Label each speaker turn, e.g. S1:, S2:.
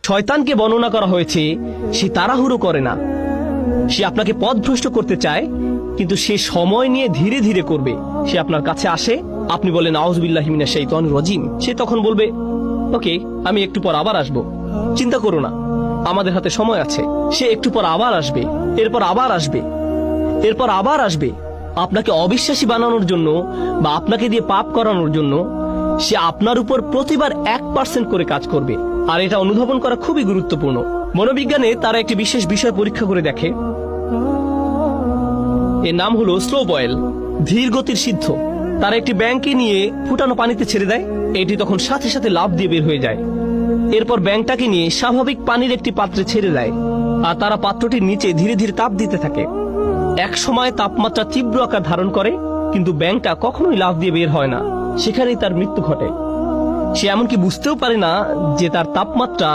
S1: শয়তানকে বর্ণনা করা হয়েছে সে তাড়াহুড়ো করে না, সে আপনাকে পথভ্রষ্ট করতে চায়, কিন্তু সে সময় নিয়ে ধীরে ধীরে করবে। সে আপনার কাছে আসে, আপনি বলেন আউযুবিল্লাহি মিনাশ শাইতানির রাজিম, সে তখন বলবে ওকে, আমি একটু পর আবার আসবো, চিন্তা করো না, আমাদের হাতে সময় আছে। সে একটু পর আবার আসবে, এরপর আবার আসবে, এরপর আবার আসবে, আপনাকে অবিশ্বাসী বানানোর জন্য বা আপনাকে দিয়ে পাপ করানোর জন্য। সে আপনার উপর প্রতিবার 1% করে কাজ করবে। আর এটা অনুধাবন করা খুবই গুরুত্বপূর্ণ। মনোবিজ্ঞানে তারা একটি বিশেষ বিষয় পরীক্ষা করে দেখে, এর নাম হলো স্লো বয়েল, ধীর গতির সিদ্ধ। তারা একটি ব্যাঙকে নিয়ে ফুটানো পানিতে ছেড়ে দেয়, এটি তখন সাথে সাথে লাফ দিয়ে বের হয়ে যায়। এরপর ব্যাঙটাকে নিয়ে স্বাভাবিক পানির একটি পাত্রে ছেড়ে দেয়, আর তারা পাত্রটির নিচে ধীরে ধীরে তাপ দিতে থাকে। এক সময় তাপমাত্রা তীব্র আকার ধারণ করে, কিন্তু ব্যাঙটা কখনোই লাফ দিয়ে বের হয় না। সেখানেই তার মৃত্যু ঘটে। সে এমনকি বুঝতেও পারে না যে তার তাপমাত্রা